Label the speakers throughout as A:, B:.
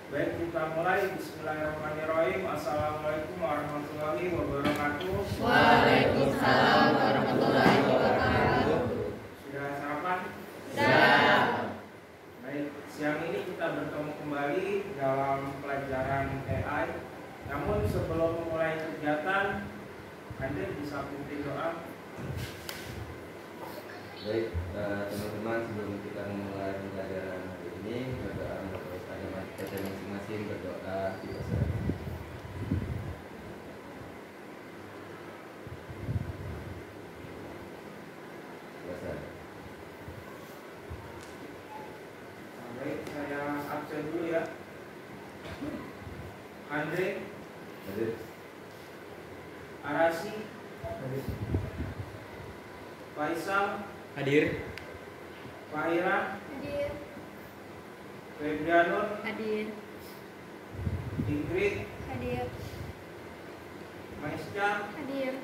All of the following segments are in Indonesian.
A: Baik, kita mulai. Bismillahirrahmanirrahim. Assalamualaikum warahmatullahi wabarakatuh.
B: Waalaikumsalam warahmatullahi wabarakatuh.
A: Sudah sarapan?
B: Sudah.
A: Baik, siang ini kita bertemu kembali dalam pelajaran AI. Namun sebelum memulai kegiatan, Anda bisa pimpin doa.
C: Baik, teman-teman, sebelum kita memulai pembelajaran hari ini, berdoa kepada kita masing-masing, berdoa kita serah.
A: Baik, saya absen dulu ya. Andre,
C: Hadir.
A: Arasi, Faisal,
D: Hadir.
A: Fahira,
B: Hadir.
A: Febrianur,
B: Hadir.
A: Ingrid,
B: Hadir.
A: Maisca,
B: Hadir.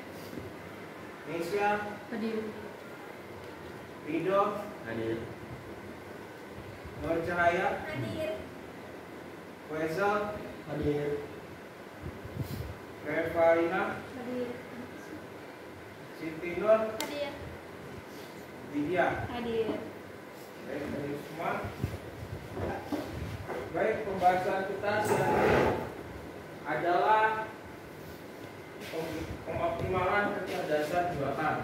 A: Nesya,
B: Hadir.
A: Rido,
C: Hadir.
A: Nur Cahaya,
B: Hadir.
A: Faisal,
D: Hadir.
A: Revalina,
B: Hadir.
A: Siti Nur,
B: Hadir.
A: Widya.
B: Hadir.
A: Baik, dari semua. Baik, pembahasan kita siang ini adalah pengoptimalan kecerdasan buatan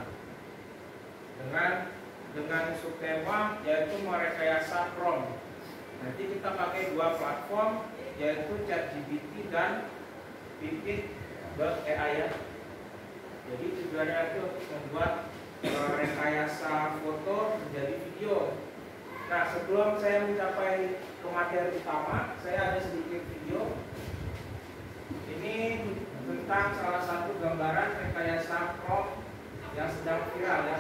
A: dengan subtema yaitu merekayasa prompt. Nanti kita pakai dua platform yaitu ChatGPT dan Pipit.ai ya. Jadi tujuannya itu membuat rekayasa foto menjadi video. Nah, sebelum saya mencapai ke materi utama, saya ada sedikit video. Ini tentang salah satu gambaran rekayasa prompt yang sedang viral ya.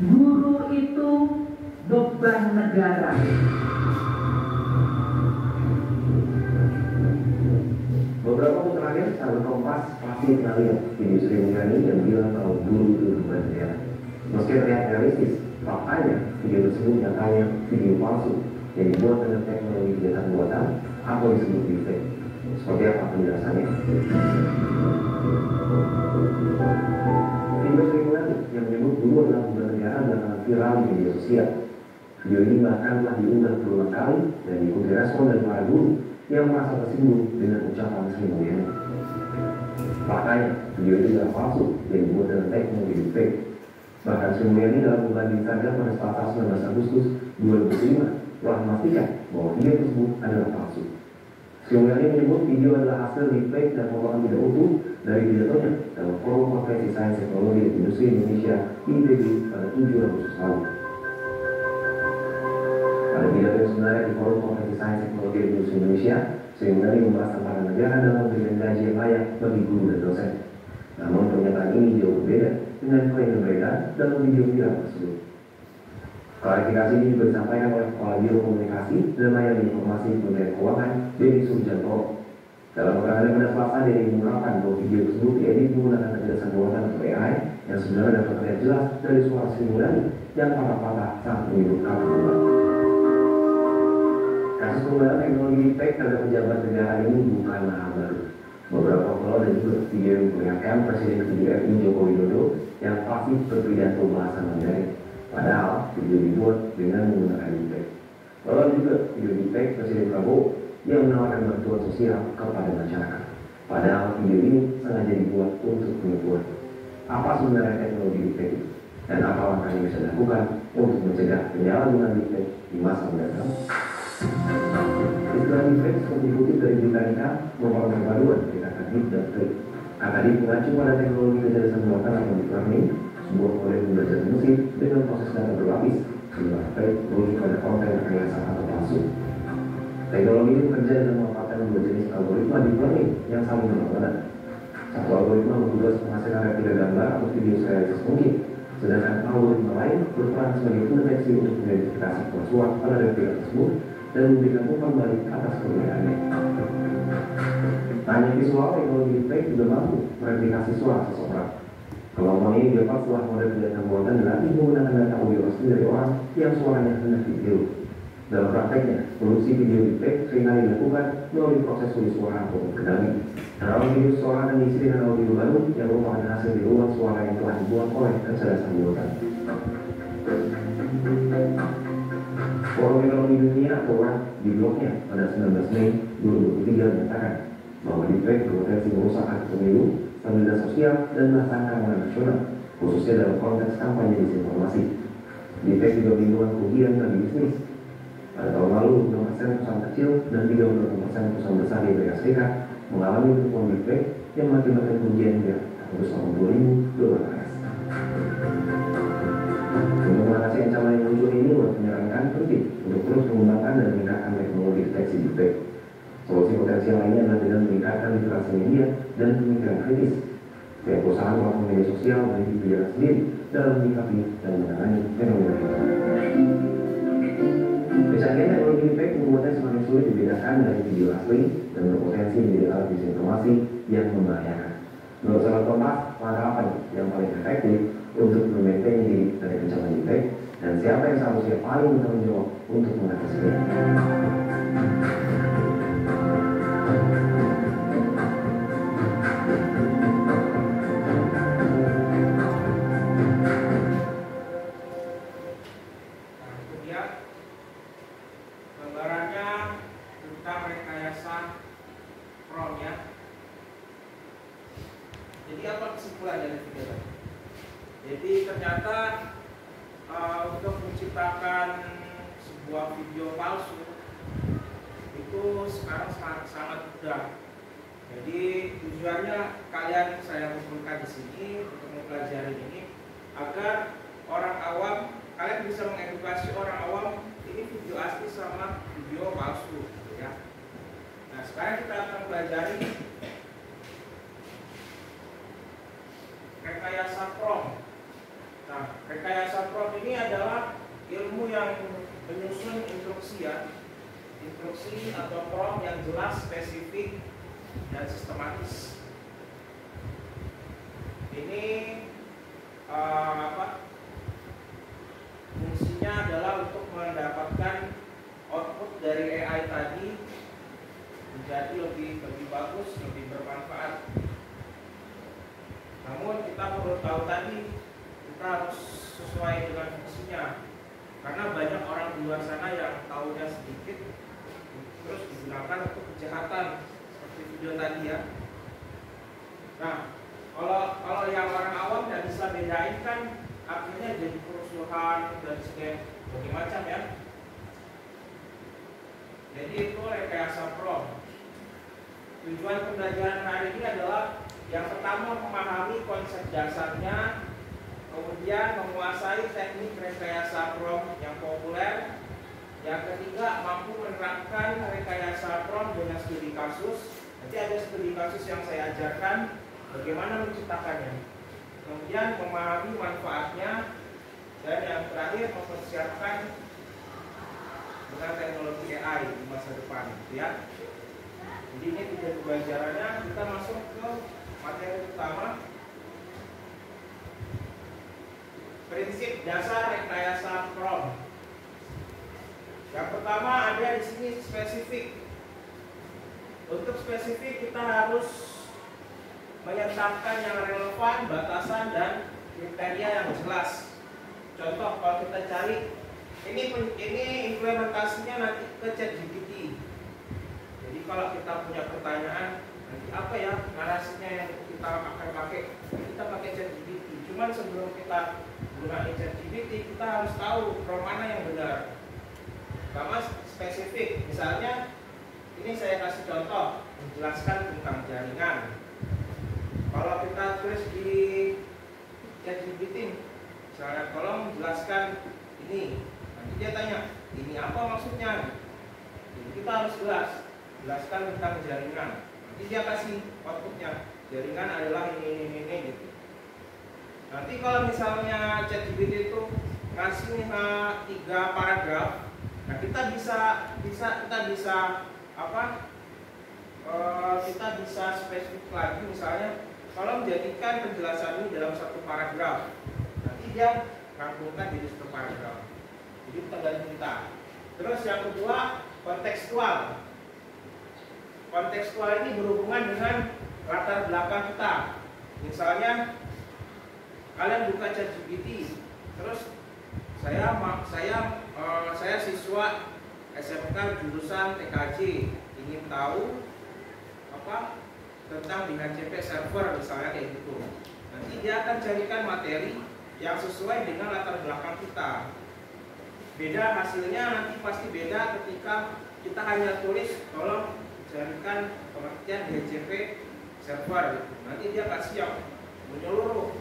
E: Guru itu beban negara.
F: Beberapa waktu terakhir, sahabat Kompas pasti pernah lihat video Sri Mulyani yang bilang kalau guru itu beban negara. Meski terlihat realistis, faktanya video tersebut nyatanya video palsu yang dibuat dengan teknologi cetak buatan atau disebut deepfake. Seperti apa penjelasannya? Video Sri Mulyani yang menyebut guru adalah beban negara belakangan viral di media sosial. Video ini bahkan telah diunggah berulang kali dan diikuti respon dari para guru yang merasa tersinggung dengan ucapan Sri Mulyani. Faktanya, video itu adalah palsu dan dibuat dengan teknologi deepfake. Bahkan Sri Mulyani dalam unggahan di Instagram pada Selasa 19 Agustus 2005 telah memastikan bahwa video tersebut adalah palsu. Sri Mulyani menyebut video adalah hasil deepfake dan potongan tidak utuh dari pidatonya dalam forum konferensi sains teknologi dan industri Indonesia ITB pada 7 Agustus lalu. Pada pidato yang sebenarnya di forum konferensi sains teknologi dan industri Indonesia, Sri Mulyani membahas tentang negara dalam memberikan gaji yang layak bagi guru dan dosen. Namun pernyataan ini jauh berbeda dengan klaim yang beredar dalam video viral tersebut. Klarifikasi ini juga disampaikan oleh Kepala Biro Komunikasi dan Layanan Informasi Kementerian Keuangan, Denny Surjantoro. Dalam pengadilan pada Selasa, Denny mengungkapkan bahwa video tersebut diedit menggunakan kecerdasan buatan atau AI yang sebenarnya dapat terlihat jelas dari suara Sri Mulyani yang patah-patah saat menyebut kata debat. Kasus penggunaan teknologi deepfake terhadap pejabat negara ini bukanlah hal baru. Beberapa waktu lalu ada juga video yang memperlihatkan Presiden kedua RI Joko Widodo yang pasti berpidato bahasa Mandarin. Padahal video dibuat dengan menggunakan deepfake. Lalu ada juga video deepfake Presiden Prabowo yang menawarkan bantuan sosial kepada masyarakat. Padahal video ini sengaja dibuat untuk penipuan. Apa sebenarnya teknologi deepfake itu? Dan apa langkah yang bisa dilakukan untuk mencegah penyalahgunaan deepfake di masa mendatang? Istilah deepfake seperti dikutip dari Britannica merupakan perpaduan dari kata deep dan fake. Kata deep mengacu pada teknologi kecerdasan buatan atau deep learning, sebuah model belajar musik dengan proses data berlapis, sementara fake merujuk pada konten rekayasa atau palsu. Teknologi ini bekerja dengan memanfaatkan dua jenis algoritma deep learning yang saling berlawanan. Satu algoritma bertugas menghasilkan replika gambar atau video serealistis mungkin, sedangkan algoritma lain berperan sebagai pendeteksi untuk mengidentifikasi persuat pada replika tersebut dan memberikan umpan balik atas perbedaannya. Tanya visual teknologi deepfake juga mampu mereplikasi suara seseorang. Kemampuan ini dapat setelah model kelihatan buatan dilatih menggunakan data audio asli dari orang yang suaranya hendak ditiru. Dalam prakteknya, produksi video deepfake seringkali dilakukan melalui proses tulis suara atau kendali. Dalam video seseorang akan diisi dengan audio baru yang merupakan hasil tiruan suara yang telah dibuat oleh kecerdasan buatan. Forum Ekonomi Dunia atau WEF di blognya pada 19 Mei 2023 menyatakan bahwa deepfake berpotensi merusak hak pemilu, stabilitas sosial, dan bahkan keamanan nasional, khususnya dalam konteks kampanye disinformasi. Deepfake juga menimbulkan kerugian bagi bisnis. Pada tahun lalu, 6% perusahaan kecil dan 36% perusahaan besar di Amerika Serikat mengalami penipuan deepfake yang mengakibatkan kerugian hingga $180.000. Untuk mengatasi ancaman yang muncul ini, WEF menyarankan penting untuk terus mengembangkan dan meningkatkan teknologi deteksi deepfake. Solusi potensial lainnya adalah dengan meningkatkan literasi media dan pemikiran kritis. Pihak perusahaan platform media sosial memiliki kebijakan sendiri dalam menyikapi dan menangani fenomena ini. Kecanggihan teknologi deepfake membuatnya semakin sulit dibedakan dari video asli dan berpotensi menjadi alat disinformasi yang membahayakan. Menurut sahabat Kompas, langkah apa yang paling efektif untuk membentengi diri dari ancaman deepfake dan siapa yang seharusnya paling bertanggung jawab untuk mengatasinya?
A: Gambarannya tentang rekayasa PROM ya. Jadi apa kesimpulan dari video ini? Jadi ternyata untuk menciptakan sebuah video palsu itu sekarang sangat mudah. Jadi tujuannya kalian saya kumpulkan di sini untuk mempelajari ini agar orang awam, kalian bisa mengedukasi orang awam ini video asli sama video palsu gitu ya. Nah sekarang kita akan pelajari rekayasa PROM. Nah rekayasa PROM ini adalah ilmu yang menyusun instruksi ya, instruksi atau PROM yang jelas, spesifik, dan sistematis. Ini fungsinya adalah untuk mendapatkan output dari AI tadi menjadi lebih bagus, lebih bermanfaat. Namun kita perlu tahu tadi kita harus sesuai dengan fungsinya, karena banyak orang di luar sana yang tahunya sedikit terus digunakan untuk kejahatan seperti video tadi ya. Nah kalau yang orang awam tidak bisa bedain kan akhirnya jadi kerusuhan dan sebagainya macam ya. Jadi itu rekayasa PROM. Tujuan pembelajaran hari ini adalah yang pertama memahami konsep dasarnya, kemudian menguasai teknik rekayasa PROM yang populer. Yang ketiga mampu menerapkan rekayasa PROM dengan studi kasus. Nanti ada studi kasus yang saya ajarkan bagaimana menciptakannya. Kemudian memahami manfaatnya, dan yang terakhir mempersiapkan dengan teknologi AI di masa depan ya. Jadi ini tiga pembelajarannya. Kita masuk ke materi utama. Prinsip dasar rekayasa PROM. Yang pertama ada di sini spesifik. Untuk spesifik kita harus menyetapkan yang relevan, batasan, dan kriteria yang jelas. Contoh kalau kita cari ini implementasinya nanti ke ChatGPT. Jadi kalau kita punya pertanyaan nanti apa ya narasinya yang kita akan pakai, kita pakai ChatGPT. Cuman sebelum kita gunakan ChatGPT kita harus tahu PROM mana yang benar. Pertama spesifik. Misalnya ini saya kasih contoh menjelaskan tentang jaringan. Kalau kita tulis di ChatGPT, misalnya tolong jelaskan ini, nanti dia tanya ini apa maksudnya. Jadi kita harus jelaskan tentang jaringan. Nanti dia kasih outputnya, jaringan adalah ini gitu. Nanti kalau misalnya ChatGPT itu ngasih 3 paragraf, nah kita bisa spesifik lagi. Misalnya Tolong jadikan penjelasan ini dalam satu paragraf. Nanti dia rangkumkan jadi satu paragraf. Jadi tergantung kita. Terus yang kedua, kontekstual. Kontekstual ini berhubungan dengan latar belakang kita. Misalnya kalian buka ChatGPT, terus saya siswa SMK jurusan TKJ, ingin tahu apa tentang DHCP server misalnya kayak gitu. Nanti dia akan carikan materi yang sesuai dengan latar belakang kita. Beda hasilnya nanti pasti beda ketika kita hanya tulis tolong carikan pengertian DHCP server gitu. Nanti dia kasih yang menyeluruh,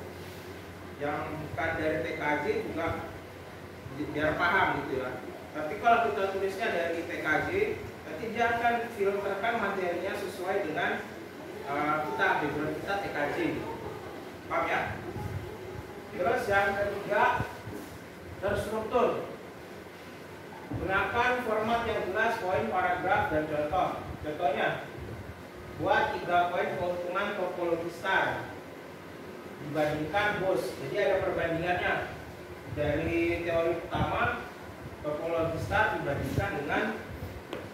A: yang bukan dari TKJ juga biar paham gitu ya. Tapi kalau kita tulisnya dari TKJ, nanti dia akan filterkan materinya sesuai dengan kita, background kita TKJ. Paham ya? Terus yang ketiga, terstruktur. Gunakan format yang jelas, poin, paragraf, dan contoh. Contohnya, buat 3 poin keuntungan topologi star dibandingkan BOS. Jadi ada perbandingannya dari teori pertama topologi star dibandingkan dengan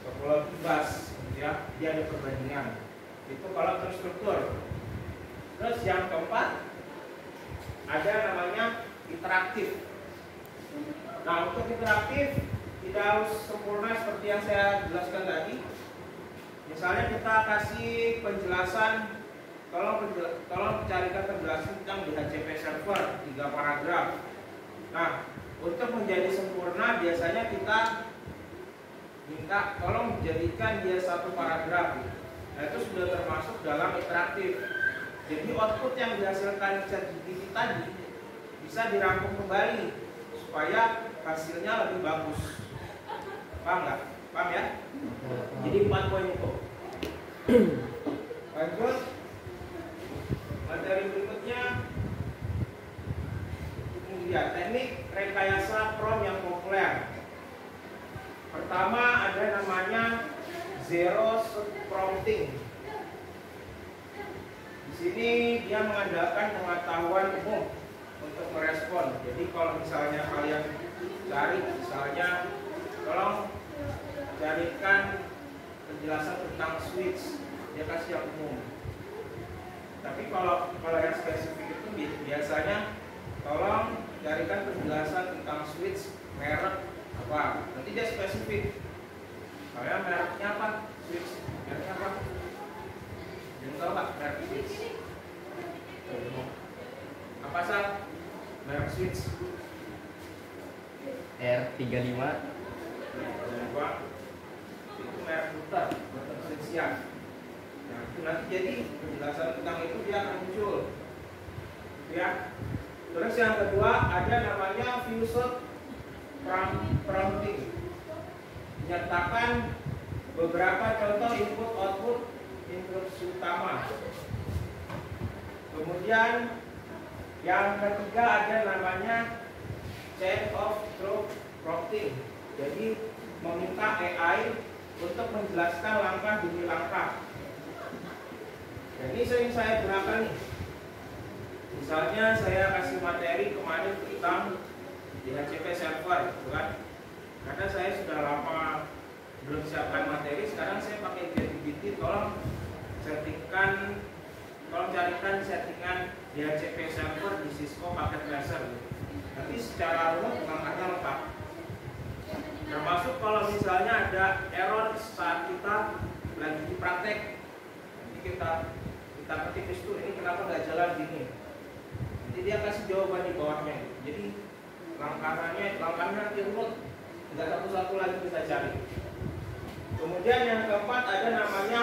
A: topologi bus, ya. Dia ada perbandingan. Itu kalau terstruktur. Terus yang keempat, ada namanya interaktif. Nah, untuk interaktif tidak harus sempurna seperti yang saya jelaskan tadi. Misalnya kita kasih penjelasan, tolong carikan penjelasan tentang DHCP server 3 paragraf. Nah, untuk menjadi sempurna biasanya kita minta tolong jadikan dia 1 paragraf. Nah, itu sudah termasuk dalam interaktif. Jadi output yang dihasilkan ChatGPT tadi bisa dirangkum kembali supaya hasilnya lebih bagus. Paham nggak? Paham ya? Jadi 4 poin itu. Lanjut. Materi berikutnya, lihat teknik rekayasa prompt yang populer. Pertama ada namanya zero shot prompting. Di sini dia mengandalkan pengetahuan umum untuk merespon. Jadi kalau misalnya kalian cari, misalnya tolong carikan penjelasan tentang switch, dia kasih yang umum. Tapi kalau yang spesifik itu biasanya tolong carikan penjelasan tentang switch merek apa. Nanti dia spesifik. Kalian mereknya apa? Switch mereknya apa? Jangan tahu nggak merek switch? Apa sih merek switch?
B: R35.
A: Itu merek router switch-nya. Nah, itu nanti jadi penjelasan tentang itu dia akan muncul, ya. Terus yang kedua ada namanya few shot prompting. Menyertakan beberapa contoh input output instruksi utama. Kemudian yang ketiga ada namanya chain of thought prompting. Jadi meminta AI untuk menjelaskan langkah demi langkah. Ini sering saya gunakan nih. Misalnya saya kasih materi kemarin tentang DHCP server, kan? Karena saya sudah lama belum siapkan materi, sekarang saya pakai ChatGPT, tolong carikan settingan DHCP server di Cisco Packet Tracer. Nanti secara umum langkahnya lengkap. Termasuk kalau misalnya ada error saat kita lagi di praktek, nanti kita ketik itu ini kenapa nggak jalan gini. Nanti dia kasih jawaban di bawahnya. Jadi langkahnya nanti urut, nggak satu-satu lagi kita cari. Kemudian yang keempat ada namanya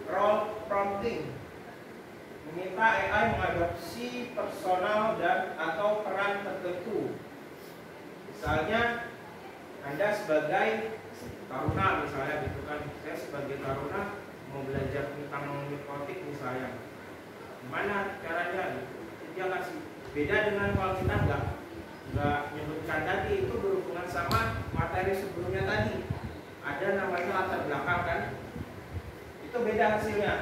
A: role prompting. Meminta AI mengadopsi personal dan atau peran tertentu. Misalnya Anda sebagai taruna misalnya gitu kan, saya sebagai taruna mau belajar tentang narkotik misalnya, gimana caranya gitu. Dia kasih beda dengan kalau kita nggak menyebutkan tadi, itu berhubungan sama materi sebelumnya tadi. Ada namanya latar belakang kan, itu beda hasilnya.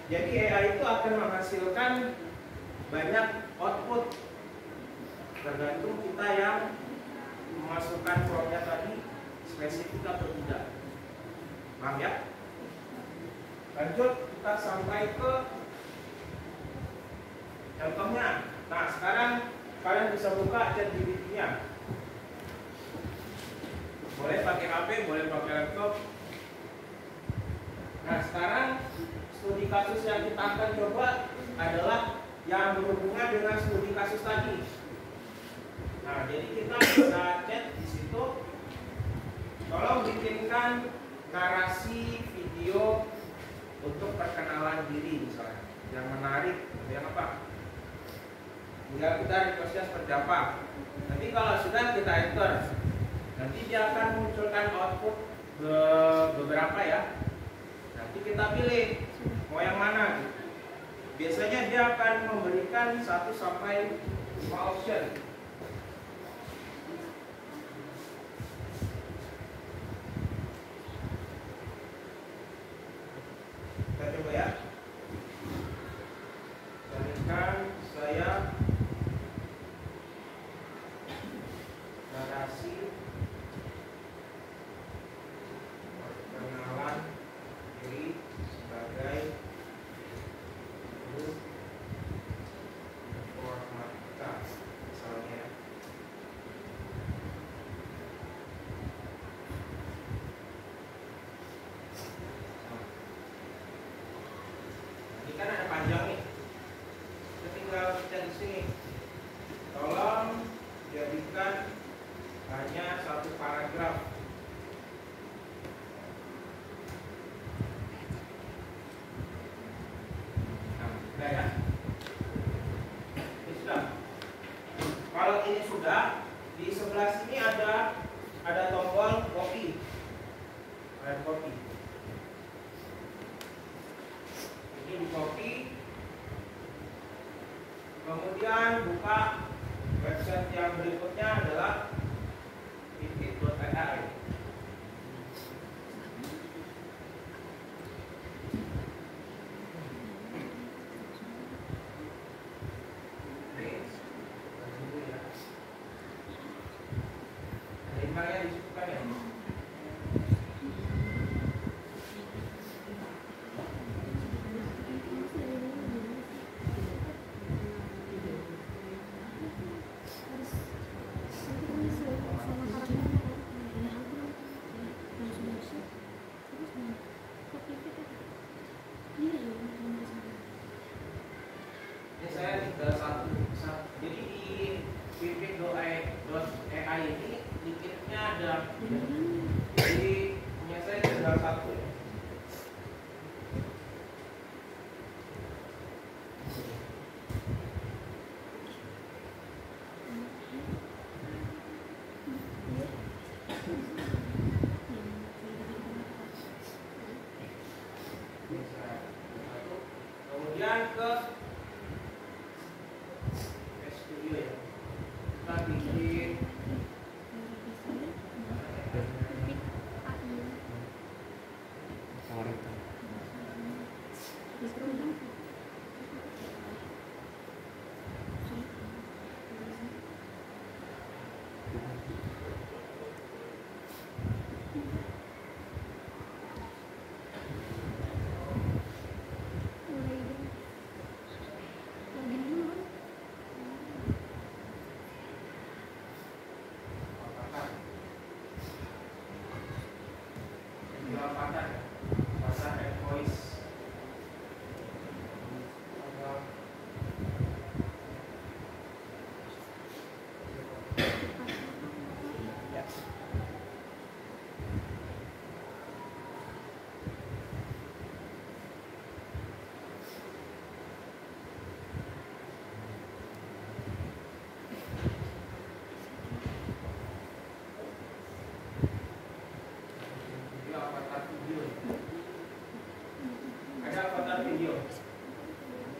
A: Jadi AI itu akan menghasilkan banyak output tergantung kita yang memasukkan promptnya tadi spesifik atau tidak. Paham ya? Lanjut kita sampai ke contohnya. Nah sekarang kalian bisa buka ChatGPT-nya. Boleh pakai HP, boleh pakai laptop. Nah sekarang studi kasus yang kita akan coba adalah yang berhubungan dengan studi kasus tadi. Nah jadi kita bisa chat di situ. Tolong bikinkan narasi video untuk perkenalan diri misalnya, yang menarik, yang apa? Tinggal kita requestnya seperti apa. Nanti kalau sudah kita enter, nanti dia akan munculkan output beberapa ya. Nanti kita pilih mau yang mana. Biasanya dia akan memberikan 1 sampai 5 option. Kita coba ya. Berikan saya narasi perkenalan diri sebagai guru informatika misalnya. Ini kan ada panjang nih. Kita tinggal cek di sini. Tolong jadikan hanya 1 paragraf. Nah, sudah ya. Ini sudah. Kalau ini sudah, di sebelah sini ada tombol copy. Ada copy. Ini di copy. Kemudian buka website yang berikutnya adalah pipit.ai. Emailnya disebutkan ya. Ini saya tinggal satu. Jadi di pipit.ai ini dikitnya ada. Jadi punya saya tinggal satu. Kemudian ke studio ya. Kita bikin bahasa voice.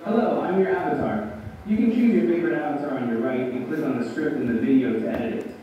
D: Hello, I'm your avatar. You can choose your favorite avatar on your right and click on the script in the video to edit it.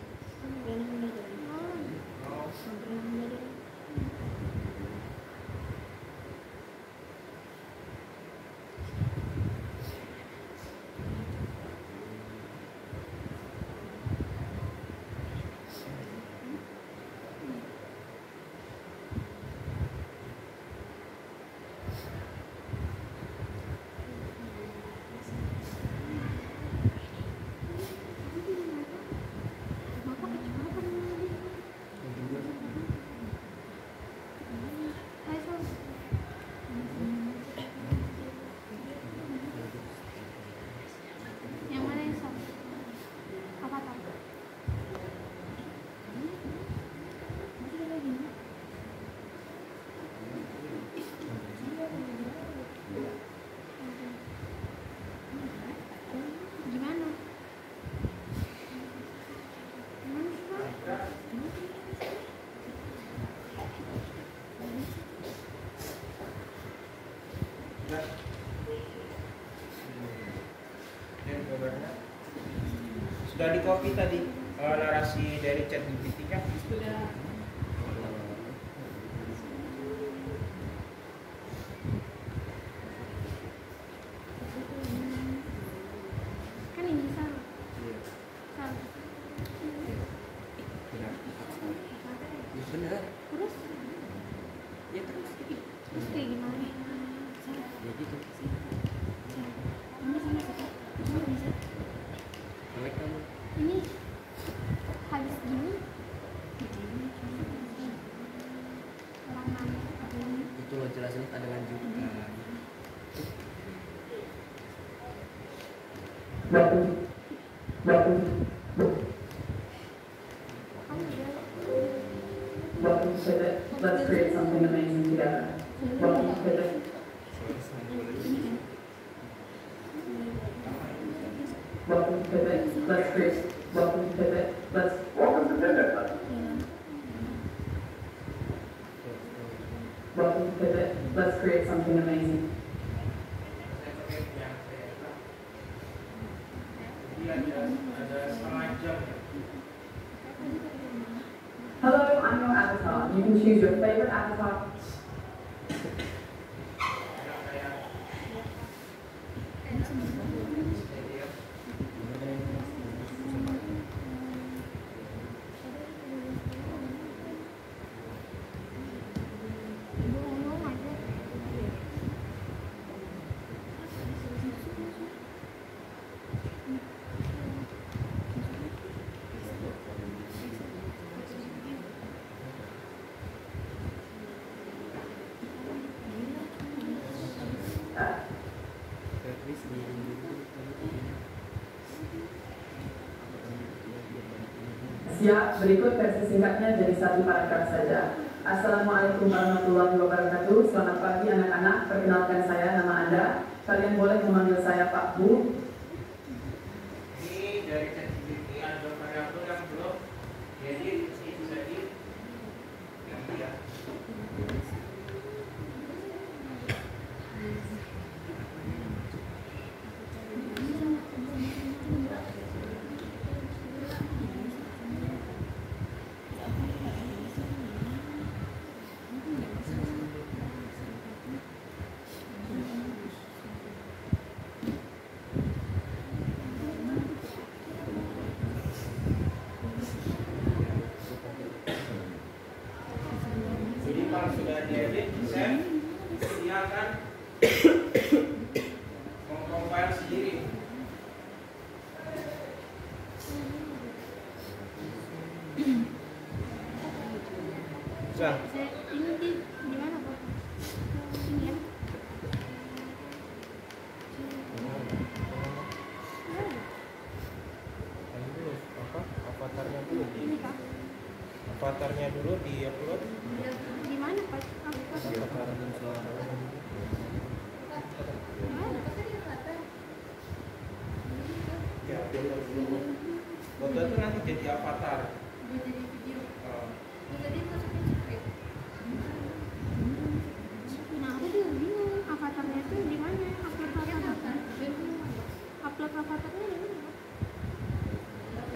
A: Sudah di copy tadi narasi dari chat GPT-nya.
B: Sudah. Kan ini sama. Sama.
C: Benar.
B: Terus?
C: Ya terus.
B: Terus kayak gimana?
C: Ya gitu.
B: Ini sama siapa? Ini bisa.
C: Baik kamu.
B: Ini habis gini. Orang mana?
C: Itu lo jelasin ada lanjutan.
E: Welcome to Pivot. Let's create something amazing together. Welcome to Pivot. Welcome to Pivot. Let's create. Welcome to Pivot. Welcome to Pivot. Welcome to Pivot. Let's create something amazing.
A: Ada setengah jam.
E: Hello, I'm your avatar. You can choose your favorite avatar. Siap, berikut versi singkatnya jadi satu paragraf saja. Assalamualaikum warahmatullahi wabarakatuh. Selamat pagi anak-anak, perkenalkan saya, nama Anda. Kalian boleh memanggil saya Pak Bu.
A: Ini dari ChatGPT ada variabel yang belum diedit, bisa di ganti ya. Jadi kalau sudah diedit, save, dia akan mengcompile sendiri. Bisa.
B: Ini di mana, Pak? Ini ya.
A: Avatarnya dulu
B: Ini, Pak.
A: avatarnya dulu di upload.
B: Di mana, Pak?
A: Avatar dan suara.
B: Di mana?
A: Ya, foto dulu. Foto itu nanti jadi avatar.
B: Jadi video.
A: Oh.
B: Jadi masukin script. Nah, aku juga bingung. Avatarnya itu di mana? Upload avatar. Upload avatarnya di mana?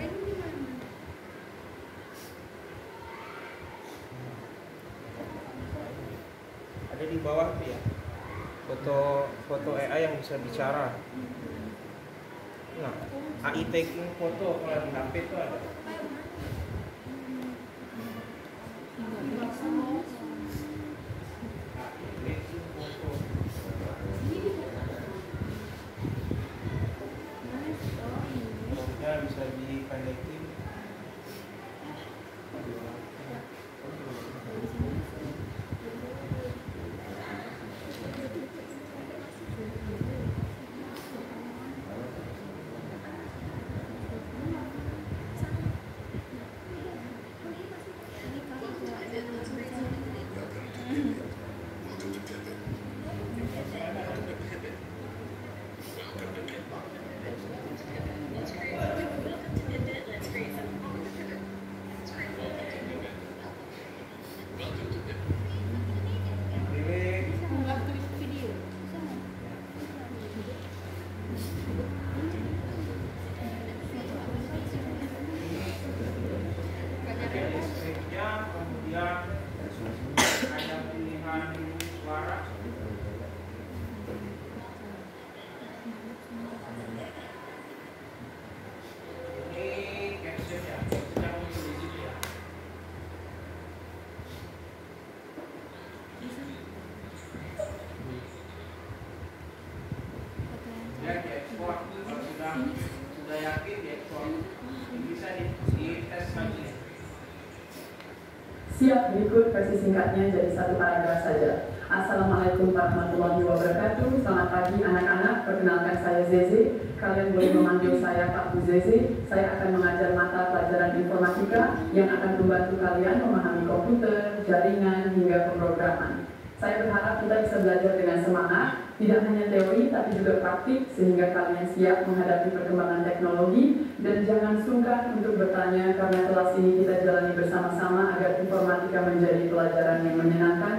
B: Ini di mana?
A: Ada di bawah tuh ya. Foto AI yang bisa bicara. Nah, AI taking foto kalau di HP itu ada. Fotonya bisa dipendekin. Kemudian ada pilihan suara. Ini caption ya, caption muncul di sini ya. Ya diekspor, kalau sudah yakin diekspor, bisa dites lagi.
E: Siap, berikut versi singkatnya jadi satu paragraf saja. Assalamualaikum warahmatullahi wabarakatuh. Selamat pagi anak-anak, perkenalkan saya Zeze. Kalian boleh memanggil saya Pak Bu Zeze. Saya akan mengajar mata pelajaran informatika yang akan membantu kalian memahami komputer, jaringan, hingga pemrograman. Saya berharap kita bisa belajar dengan semangat, tidak hanya teori tapi juga praktik, sehingga kalian siap menghadapi perkembangan teknologi. Dan jangan sungkan untuk bertanya, karena kelas ini kita jalani bersama-sama agar informatika menjadi pelajaran yang menyenangkan.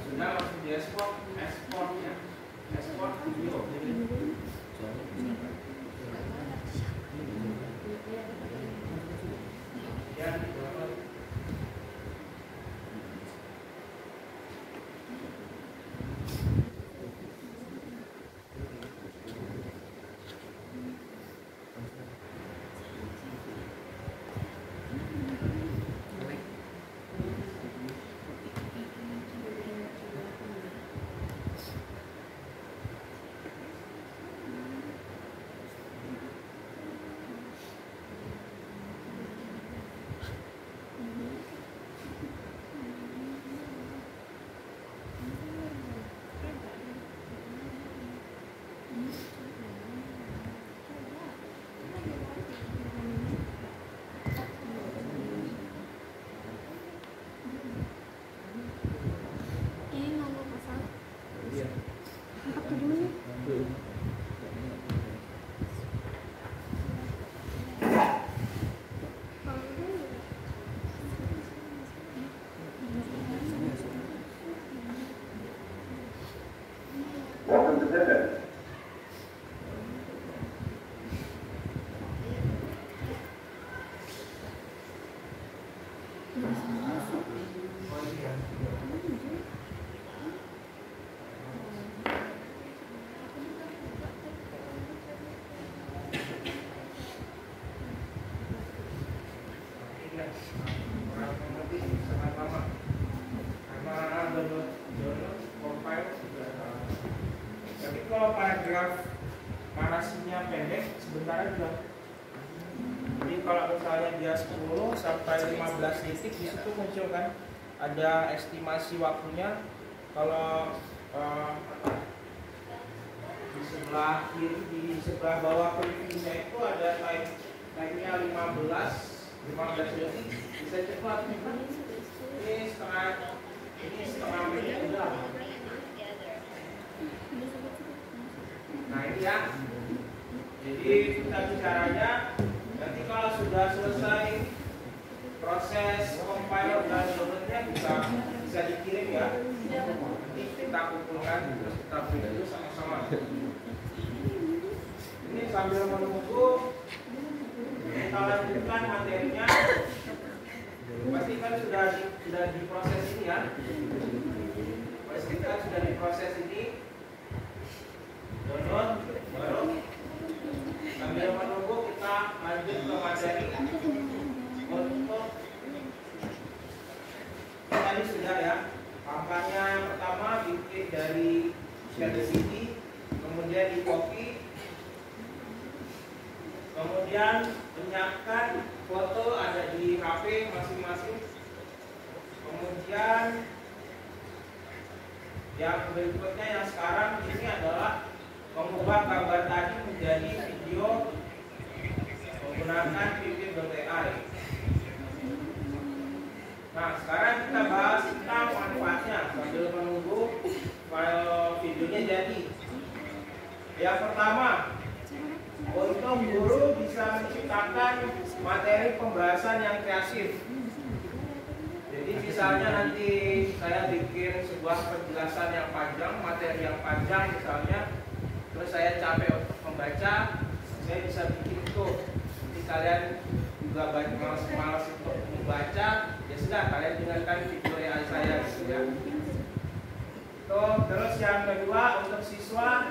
A: Sudah langsung diekspor, ekspornya, ekspor video. Ya,
B: Ini nomor pasal 47 nih.
F: Welcome to Pivot.
A: kurang mengerti sangat lama karena download profile juga lama. Tapi kalau paragraf narasinya pendek sebentar aja. Jadi kalau misalnya dia 10 sampai 15 detik di situ muncul kan ada estimasi waktunya. Kalau di sebelah kiri, di sebelah bawah previewnya itu ada time-nya 15 detik, bisa cepat. Ini setengah menit udah. Nah ini ya. Jadi kita bicaranya nanti kalau sudah selesai proses compiler dan downloadnya bisa dikirim ya. Nanti kita kumpulkan terus kita preview sama-sama. Ini sambil menunggu kita lanjutkan materinya. Pasti kan sudah diproses ini ya. Pasti kan sudah diproses ini. Download baru sambil menunggu kita lanjut ke materi untuk tadi sudah ya. Kampanye yang pertama bikin dari CD, kemudian di copy, kemudian menyiapkan foto ada di HP masing-masing. Kemudian yang berikutnya yang sekarang ini adalah mengubah gambar tadi menjadi video menggunakan Pivot.ai. Nah, sekarang kita bahas tentang manfaatnya sambil menunggu file videonya jadi. Yang pertama, untuk guru bisa menciptakan materi pembahasan yang kreatif. Jadi misalnya nanti saya bikin sebuah penjelasan yang panjang, materi yang panjang misalnya, terus saya capek untuk membaca, saya bisa bikin itu. Jadi kalian juga banyak malas untuk membaca, ya sudah kalian dengarkan video AI saya gitu ya. Terus yang kedua, untuk siswa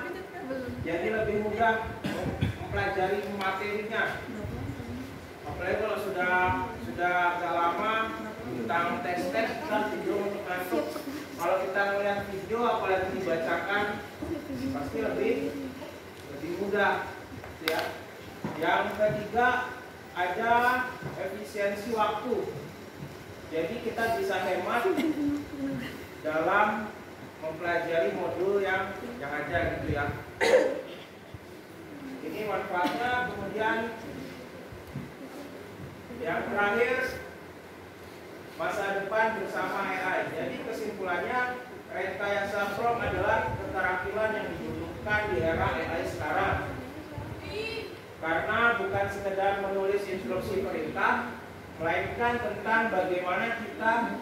A: jadi lebih mudah mempelajari materinya. Apalagi kalau sudah agak lama tentang tes kita video untuk masuk. Kalau kita melihat video apalagi dibacakan pasti lebih mudah ya. Yang ketiga ada efisiensi waktu. Jadi kita bisa hemat dalam mempelajari modul yang ada gitu ya. Ini manfaatnya. Kemudian yang terakhir, masa depan bersama AI. Jadi kesimpulannya, rekayasa prompt adalah keterampilan yang dibutuhkan di era AI sekarang. Karena bukan sekedar menulis instruksi perintah, melainkan tentang bagaimana kita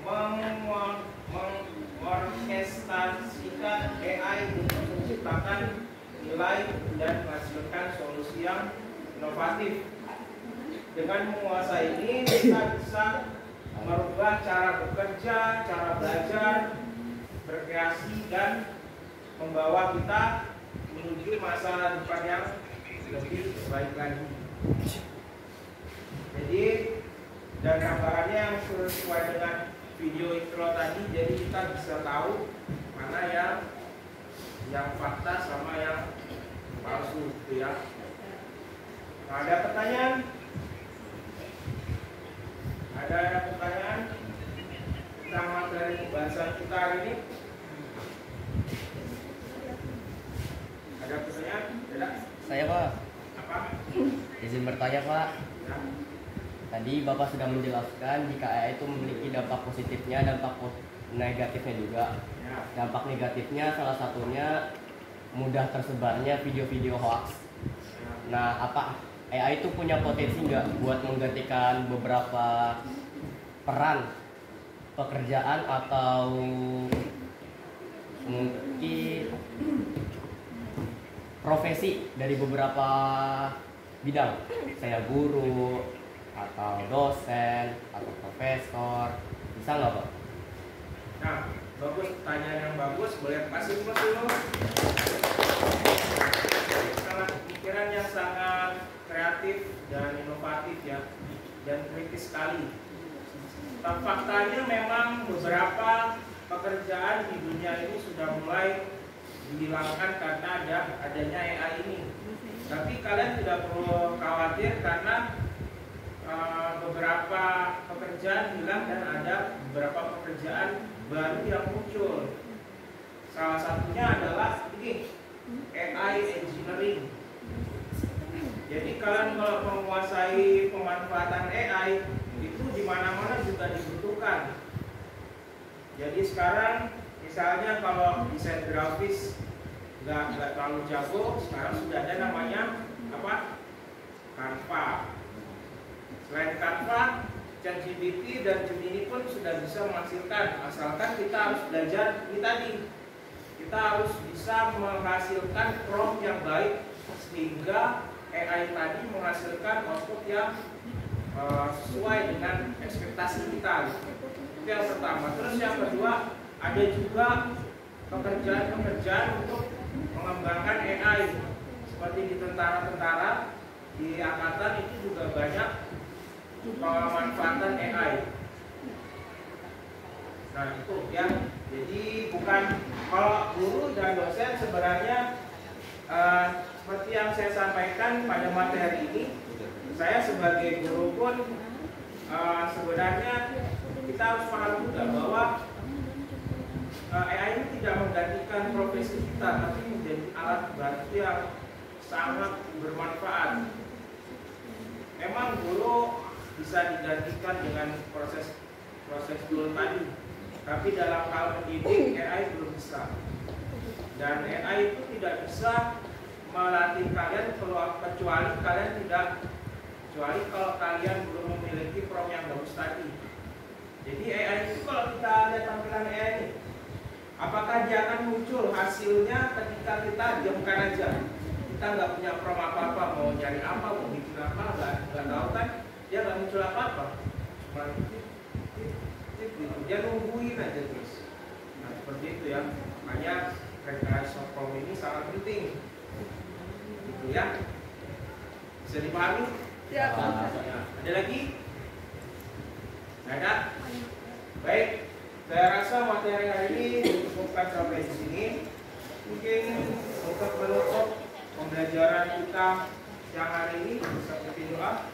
A: mengorkestrasikan AI untuk menciptakan nilai dan menghasilkan solusi yang inovatif. Dengan menguasai ini, kita bisa merubah cara bekerja, cara belajar, berkreasi, dan membawa kita menuju masa depan yang lebih baik lagi. Jadi, dan gambarannya yang sesuai dengan video intro tadi, jadi kita bisa tahu mana yang fakta sama yang palsu, gitu ya. Nah, ada pertanyaan? Ada pertanyaan tentang materi pembahasan kita hari ini? Ada pertanyaan? Tidak?
G: Saya Pak.
A: Apa?
G: Izin bertanya Pak.
A: Ya.
G: Tadi Bapak sudah menjelaskan jika AI itu memiliki dampak positifnya, dampak negatifnya juga.
A: Ya.
G: Dampak negatifnya salah satunya mudah tersebarnya video-video hoax. Nah, apa AI itu punya potensi nggak buat menggantikan beberapa peran pekerjaan atau mungkin profesi dari beberapa bidang, saya guru atau dosen atau profesor, bisa nggak Pak?
A: Nah, bagus, pertanyaan yang bagus, boleh kasih plus dulu. Sangat pikiran yang sangat kreatif dan inovatif ya, dan kritis sekali. Faktanya memang beberapa pekerjaan di dunia ini sudah mulai dihilangkan karena adanya AI ini. Tapi kalian tidak perlu khawatir karena beberapa pekerjaan hilang dan ada beberapa pekerjaan baru yang muncul. Salah satunya adalah ini, AI engineering. Jadi kalian kalau menguasai pemanfaatan AI itu di mana-mana juga dibutuhkan. Jadi sekarang misalnya kalau desain grafis nggak terlalu jago, sekarang sudah ada namanya apa? Canva. Selain Canva, ChatGPT dan Gemini pun sudah bisa menghasilkan, asalkan kita harus belajar ini tadi. Kita harus bisa menghasilkan prompt yang baik sehingga AI tadi menghasilkan output yang sesuai dengan ekspektasi kita. Itu yang pertama. Terus yang kedua, ada juga pekerjaan-pekerjaan untuk mengembangkan AI seperti di tentara-tentara, di angkatan itu juga banyak pemanfaatan AI. Nah itu ya. Jadi bukan, kalau guru dan dosen sebenarnya seperti yang saya sampaikan pada materi ini, saya sebagai guru pun sebenarnya kita harus paham juga bahwa AI ini tidak menggantikan profesi kita, tapi menjadi alat bantu yang sangat bermanfaat. Memang dulu bisa digantikan dengan proses tool tadi. Tapi dalam hal mendidik AI belum bisa. Dan AI itu tidak bisa melatih kalian kecuali kalau kalian belum memiliki prompt yang bagus tadi. Jadi AI itu kalau kita lihat tampilan AI ini, apakah dia akan muncul hasilnya ketika kita diamkan aja? Kita nggak punya prompt apa-apa, mau nyari apa, mau bikin apa, nggak tahu kan? Dia nggak muncul apa-apa, cuma dia nungguin aja terus. Nah seperti itu ya, makanya rekayasa prompt ini sangat penting, gitu ya. Bisa dipahami?
B: Ya.
A: Ada lagi? Nggak ada? Baik, saya rasa materi hari ini cukupkan sampai di sini. Mungkin untuk menutup pembelajaran kita siang hari ini bisa pimpin doa.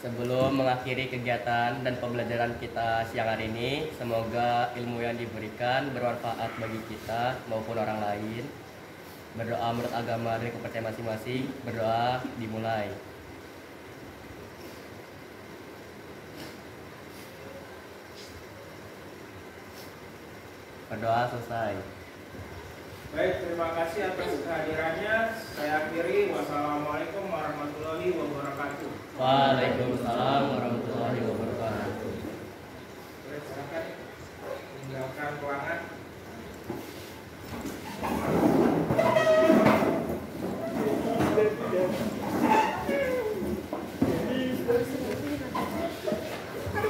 G: Sebelum mengakhiri kegiatan dan pembelajaran kita siang hari ini, semoga ilmu yang diberikan bermanfaat bagi kita maupun orang lain. Berdoa menurut agama dan kepercayaan masing-masing. Berdoa dimulai. Berdoa selesai.
A: Baik, terima kasih atas kehadirannya. Saya akhiri. Wassalamualaikum warahmatullahi wabarakatuh.
G: Waalaikumsalam warahmatullahi wabarakatuh.
A: Silakan tinggalkan ruangan.
B: Aduh,